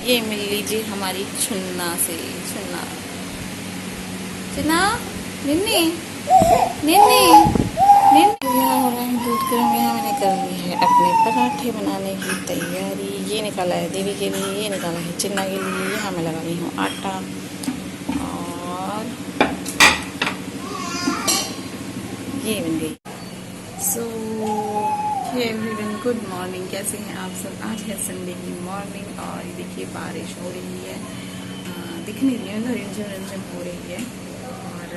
ये मिल लीजिए हमारी छुन्ना से। छुन्ना छुन्ना निन्नी निन्नी निन्नी। यहाँ हो रहा है दूध गर्म। यहाँ मैंने कर ली है अपने पराठे बनाने की तैयारी। ये निकाला है देवी के लिए, ये निकाला है चिन्ना के लिए। यहाँ मैं लगा रही हूँ आटा और ये बन गई। सो एवरीवन गुड मॉर्निंग, कैसे हैं आप सब। आज है संडे की मॉर्निंग और ये देखिए बारिश हो रही है, दिख नहीं रही है, रिमझिम हो रही है। और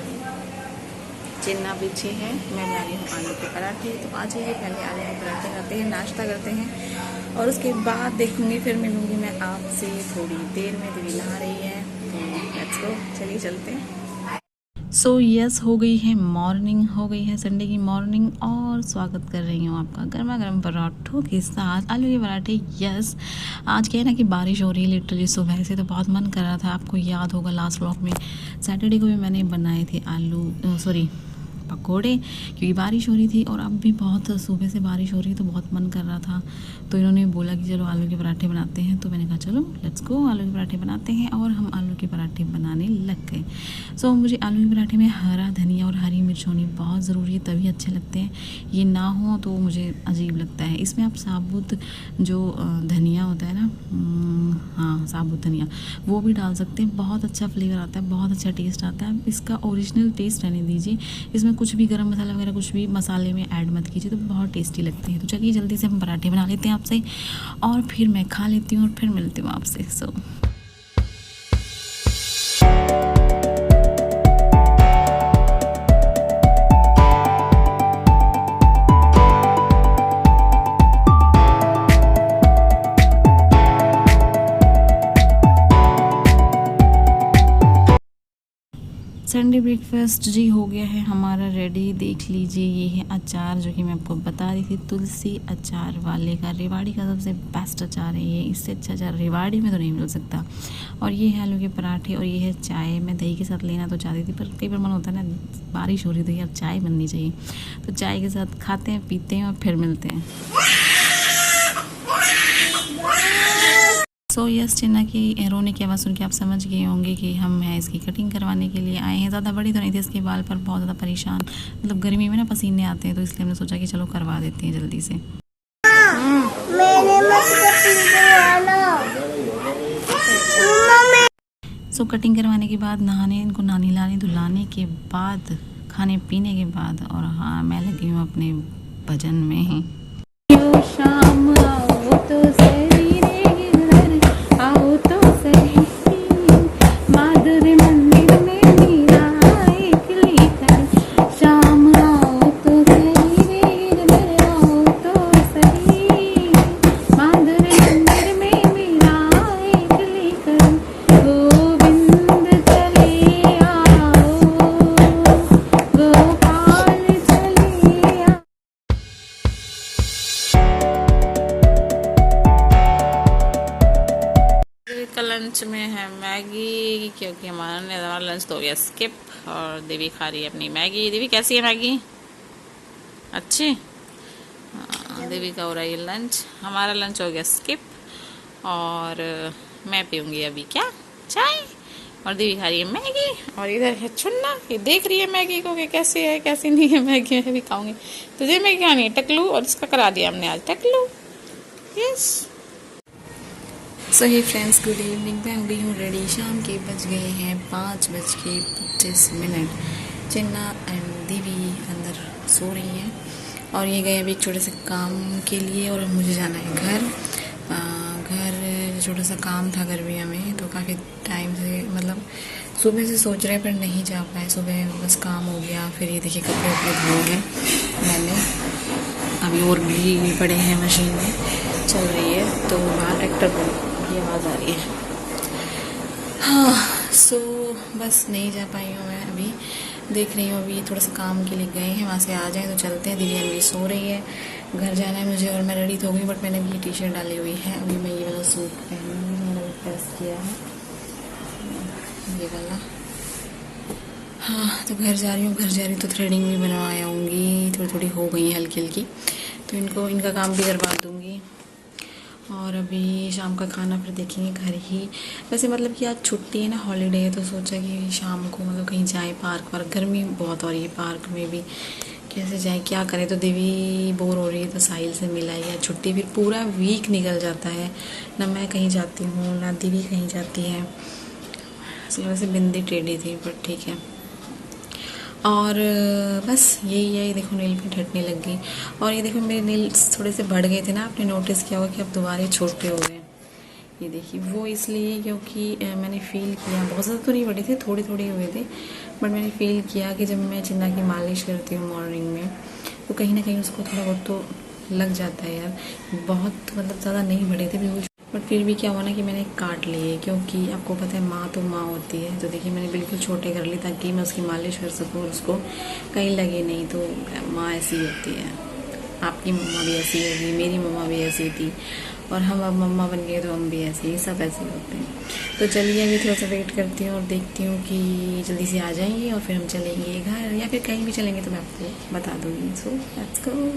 चिन्ना पीछे है, मैं बना रही हूँ आलू के पराठे। तो आज ये पहले आलू के पराठे खाते हैं, नाश्ता करते हैं और उसके बाद देखूंगी, फिर मिलूंगी मैं आपसे थोड़ी देर में। दीदी नहा रही है तो लेट्स गो, चलिए चलते हैं। सो यस, हो गई है मॉर्निंग, हो गई है संडे की मॉर्निंग और स्वागत कर रही हूँ आपका गर्मा गर्म पराठों के साथ आलू के पराठे। यस, आज क्या है ना कि बारिश हो रही है लिटरली। सुबह से तो बहुत मन कर रहा था, आपको याद होगा लास्ट व्लॉग में सैटरडे को भी मैंने बनाए थे आलू सॉरी पकोड़े, क्योंकि बारिश हो रही थी और अब भी बहुत सुबह से बारिश हो रही है तो बहुत मन कर रहा था। तो इन्होंने बोला कि चलो आलू के पराठे बनाते हैं, तो मैंने कहा चलो लेट्स गो आलू के पराठे बनाते हैं। और हम आलू के पराठे बनाने लग गए। सो मुझे आलू के पराठे में हरा धनिया और हरी मिर्च होनी बहुत ज़रूरी है, तभी अच्छे लगते हैं। ये ना हो तो मुझे अजीब लगता है। इसमें आप साबुत जो धनिया होता है ना, हाँ साबुत धनिया, वो भी डाल सकते हैं। बहुत अच्छा फ्लेवर आता है, बहुत अच्छा टेस्ट आता है। इसका ओरिजिनल टेस्ट रहने दीजिए, इसमें कुछ भी गरम मसाला वगैरह कुछ भी मसाले में ऐड मत कीजिए, तो बहुत टेस्टी लगते हैं। तो चलिए जल्दी से हम पराठे बना लेते हैं आपसे और फिर मैं खा लेती हूँ और फिर मिलती हूँ आपसे। सो संडे ब्रेकफास्ट जी हो गया है हमारा रेडी। देख लीजिए, ये है अचार जो कि मैं आपको बता रही थी, तुलसी अचार वाले का। रेवाड़ी का सबसे बेस्ट अचार है ये, इससे अच्छा अचार रेवाड़ी में तो नहीं मिल सकता। और ये है आलू के पराठे और ये है चाय। मैं दही के साथ लेना तो चाहती थी, पर कई बार मन होता है ना, बारिश हो रही थी यार चाय बननी चाहिए, तो चाय के साथ खाते हैं पीते हैं और फिर मिलते हैं। सो यस, चिन्ना की रोने की आवाज़ सुन के आप समझ गए होंगे कि हम हैं इसकी कटिंग करवाने के लिए आए हैं। ज़्यादा बड़ी तो नहीं थी इसके बाल, पर बहुत ज़्यादा परेशान, मतलब गर्मी में ना पसीने आते हैं, तो इसलिए हमने सोचा कि चलो करवा देते हैं जल्दी से। सो कटिंग करवाने के बाद नहाने, इनको नानी लाने धुलाने के बाद, खाने पीने के बाद, और हाँ मैं लगी हूँ अपने भजन में ही। शाम आओ तो सही रे, आओ तो सही, माधुरी मंदिर में मीरा एक लेकर। शाम आओ तो सही रे, आओ तो सही, माधुरी मंदिर में मीरा एक लेकर। गोविंद चले आओ, गोपाल चले आओ। का लंच में है मैगी, क्योंकि हमारा लंच तो हो गया स्किप और देवी खा रही है अपनी मैगी। देवी कैसी है मैगी? अच्छी। देवी का हो रहा है ये लंच, हमारा लंच हो गया स्किप और मैं पीऊंगी अभी क्या चाय, और देवी खा रही है मैगी। और इधर है छुन्ना, ये देख रही है मैगी को कि कैसी है कैसी नहीं है मैगी। मैं भी खाऊंगी। तुझे मैगी खानी है टकलू, और इसका करा दिया हमने आज टकलू। यस। सो हे फ्रेंड्स, गुड इवनिंग। मैं हो गई हूँ रेडी। शाम के बज गए हैं 5:25। चिन्ना एंड देवी अंदर सो रही हैं और ये गए अभी एक छोटे से काम के लिए, और मुझे जाना है घर। घर छोटा सा काम था गर्मियों में, तो काफ़ी टाइम से, मतलब सुबह से सोच रहे पर नहीं जा पाए। सुबह बस काम हो गया, फिर ये देखिए कपड़े वपड़े धोए हैं मैंने, अभी और भी पड़े हैं, मशीन में चल रही है, तो बाहर ट्रैक्टर की आवाज़ आ रही है। हाँ, सो बस नहीं जा पाई हूँ मैं अभी। देख रही हूँ अभी थोड़ा सा काम के लिए गए हैं, वहाँ से आ जाए तो चलते हैं। दीदी अभी सो रही है, घर जाना है मुझे, और मैं रेडी तो हो गई, बट मैंने भी टी शर्ट डाली हुई है। अभी मैं ये वाला सूट पहनूँगी, मैंने भी प्रेस किया है ये वाला। हाँ, तो घर जा रही हूँ। घर जा रही तो थ्रेडिंग भी बनवाया आऊँगी, थोड़ी थोड़ी हो गई है हल्की हल्की, तो इनका काम भी करवा दूँगी। और अभी शाम का खाना फिर देखेंगे घर ही। वैसे मतलब कि आज छुट्टी है ना, हॉलीडे है, तो सोचा कि शाम को मतलब कहीं जाएं पार्क वार्क। गर्मी बहुत हो रही है पार्क में भी, कैसे जाएं क्या करें। तो देवी बोर हो रही है तो साहिल से मिला है। छुट्टी फिर पूरा वीक निकल जाता है ना, मैं कहीं जाती हूँ ना देवी कहीं जाती है। इस वजह से बिंदी टेढ़ी थी, पर ठीक है। और बस यही है। ये देखो नेल पेंट हटने लग गई। और ये देखो मेरे नेल्स थोड़े से बढ़ गए थे ना, आपने नोटिस किया होगा कि अब दोबारा छोटे हो गए। ये देखिए वो इसलिए क्योंकि मैंने फ़ील किया, बहुत ज़्यादा तो नहीं बढ़े थे, थोड़े थोड़े हुए थे, बट मैंने फ़ील किया कि जब मैं चिन्ना की मालिश करती हूँ मॉर्निंग में, तो कहीं ना कहीं उसको थोड़ा बहुत तो लग जाता है यार। बहुत मतलब ज़्यादा नहीं बढ़े थे बिल्कुल, बट फिर भी क्या हुआ ना कि मैंने काट लिए, क्योंकि आपको पता है माँ तो माँ होती है। तो देखिए मैंने बिल्कुल छोटे कर लिए ताकि मैं उसकी मालिश कर सकूँ और उसको कहीं लगे नहीं। तो माँ ऐसी होती है, आपकी मम्मा भी ऐसी होगी, मेरी मम्मा भी ऐसी थी, और हम अब मम्मा बन गए तो हम भी ऐसे ही, सब ऐसे होते हैं। तो चलिए अभी थोड़ा सा वेट करती हूँ और देखती हूँ कि जल्दी से आ जाएंगे और फिर हम चलेंगे घर, या फिर कहीं भी चलेंगे तो मैं आपको बता दूँगी। So let's go.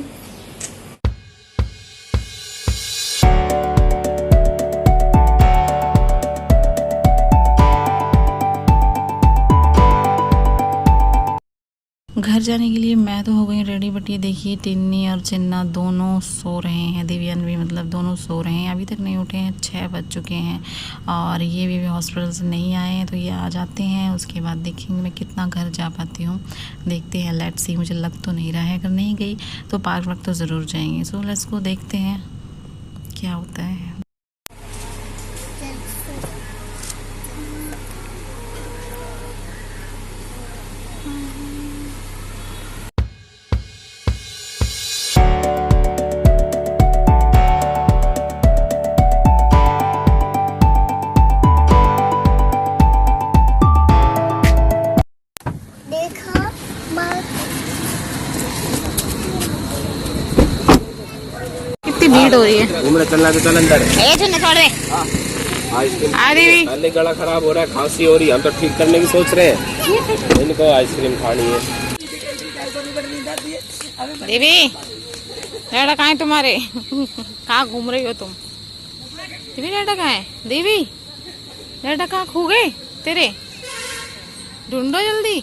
घर जाने के लिए मैं तो हो गई रेडी, बट ये देखिए टिन्नी और चिन्ना दोनों सो रहे हैं, दिव्यान भी, मतलब दोनों सो रहे हैं, अभी तक नहीं उठे हैं, 6 बज चुके हैं। और ये भी हॉस्पिटल से नहीं आए हैं, तो ये आ जाते हैं, उसके बाद देखेंगे मैं कितना घर जा पाती हूँ। देखते हैं, लेट्स सी। मुझे लग तो नहीं रहा है, अगर नहीं गई तो पार्क वार्क तो ज़रूर जाएंगे। सो लेट्स को देखते हैं क्या होता है। भीड़ हो रही है, घूमने चलना तो चल अंदर। आईस्क्रीम पहले गला खराब हो रहा है, खांसी हो रही है, हम तो ठीक करने की सोच रहे हैं। इनको आइसक्रीम खानी है। देवी डैडा कहाँ है तुम्हारे? कहाँ घूम रही हो तुम? देवी डैडा कहाँ है? देवी डैडा कहाँ खो गए तेरे? ढूंढो जल्दी।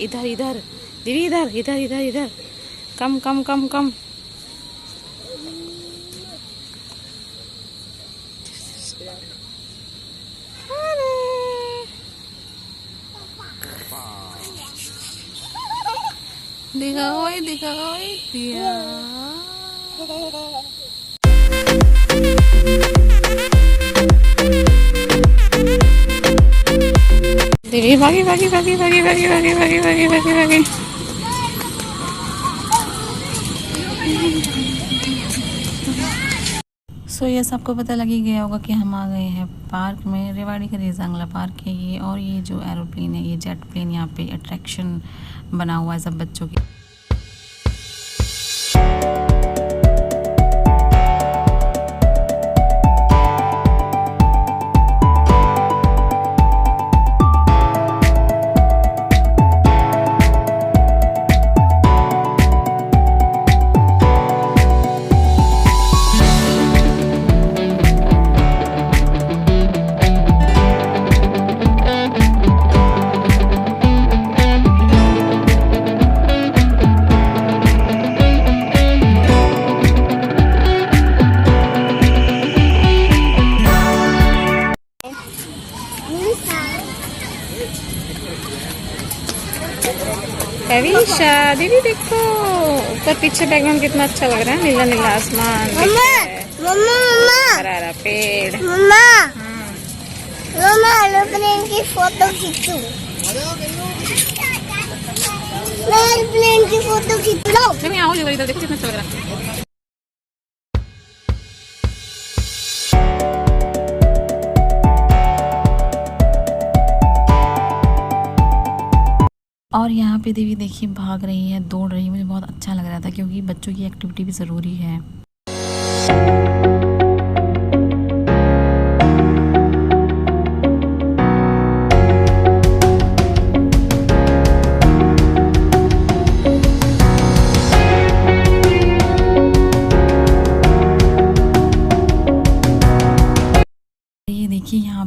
इधर इधर देवी, इधर इधर इधर इधर, कम कम कम कम। दिखाओ दिखाओ दिया। देवी भागी भागी भागी भागी भागी भागी भागी भागी भागी भागी। सो ये सबको पता लग ही गया होगा कि हम आ गए हैं पार्क में। रेवाड़ी का रेजांगला पार्क है ये। और ये जो एरोप्लेन है, ये जेट प्लेन, यहाँ पे अट्रैक्शन बना हुआ है सब बच्चों की। कविशा दीदी देखो, ऊपर पीछे बैकग्राउंड कितना अच्छा लग रहा है, नीला नीला आसमान, हरा हरा पेड़। मम्मा एरोप्लेन की फोटो खींचू, मैं एरोप्लेन की फोटो खींच लो। आओ इधर देखो कितना अच्छा लग रहा है। और यहाँ पे देवी देखिए भाग रही है, दौड़ रही है, मुझे बहुत अच्छा लग रहा था क्योंकि बच्चों की एक्टिविटी भी ज़रूरी है।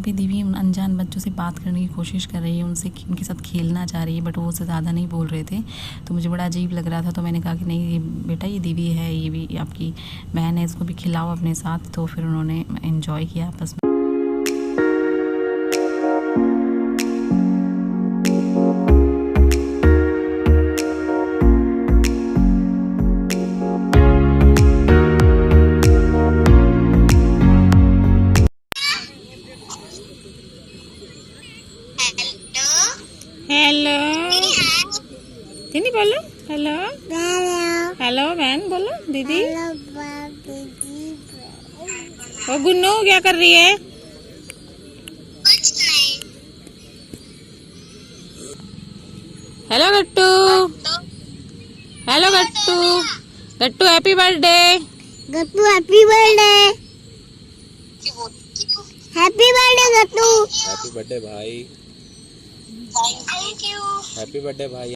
पे दीवी उन अनजान बच्चों से बात करने की कोशिश कर रही है, उनके साथ खेलना चाह रही है, बट वो उससे ज़्यादा नहीं बोल रहे थे। तो मुझे बड़ा अजीब लग रहा था, तो मैंने कहा कि नहीं बेटा ये दीवी है, ये भी आपकी बहन है, इसको भी खिलाओ अपने साथ। तो फिर उन्होंने एंजॉय किया आपस में। हेलो दीदी बोलो, हेलो हेलो बहन बोलो, दीदी। ओ गुन्नू क्या कर रही है? हेलो गट्टू, हेलो गट्टू, गट्टू हैप्पी बर्थडे, गट्टू हैप्पी बर्थडे, हैप्पी बर्थडे गट्टू, हैप्पी बर्थडे भाई, थैंक यू। हैप्पी बर्थडे भाई।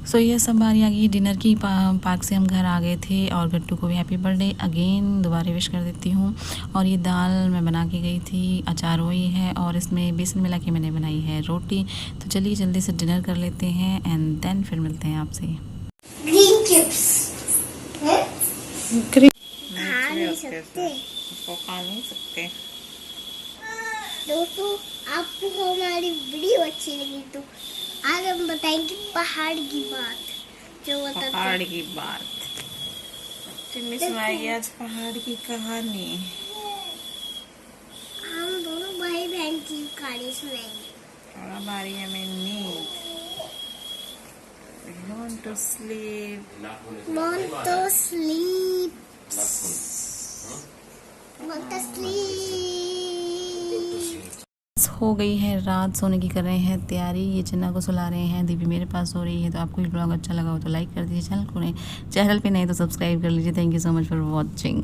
सो ये सब बारी आ गई डिनर की। पार्क से हम घर आ गए थे और गट्टू को भी हैप्पी बर्थडे अगेन दोबारा विश कर देती हूँ। और ये दाल मैं बना के गई थी, अचार वही है और इसमें बेसन मिला के मैंने बनाई है रोटी। तो चलिए जल्दी से डिनर कर लेते हैं एंड देन फिर मिलते हैं आपसे। ग्रीन चिप्स खा नहीं सकते, उसको खा नहीं सकते। दोस्तों आपको हमारी वीडियो अच्छी लगी तो आज हम बताएंगे पहाड़ की बात, जो बताते पहाड़ की बात टिम्मी सुनाएगी आज पहाड़ की कहानी। हम दोनों भाई बहन की कहानी सुनाएंगे। थोड़ा बारी हमें नींद, want to sleep, Want to sleep, want to sleep। हो गई है रात, सोने की कर रहे हैं तैयारी। ये चिन्ना को सुला रहे हैं, दीदी मेरे पास सो रही है। तो आपको ये ब्लॉग अच्छा लगा हो तो लाइक कर दीजिए, चैनल पे नए तो सब्सक्राइब कर लीजिए। Thank you so much for watching.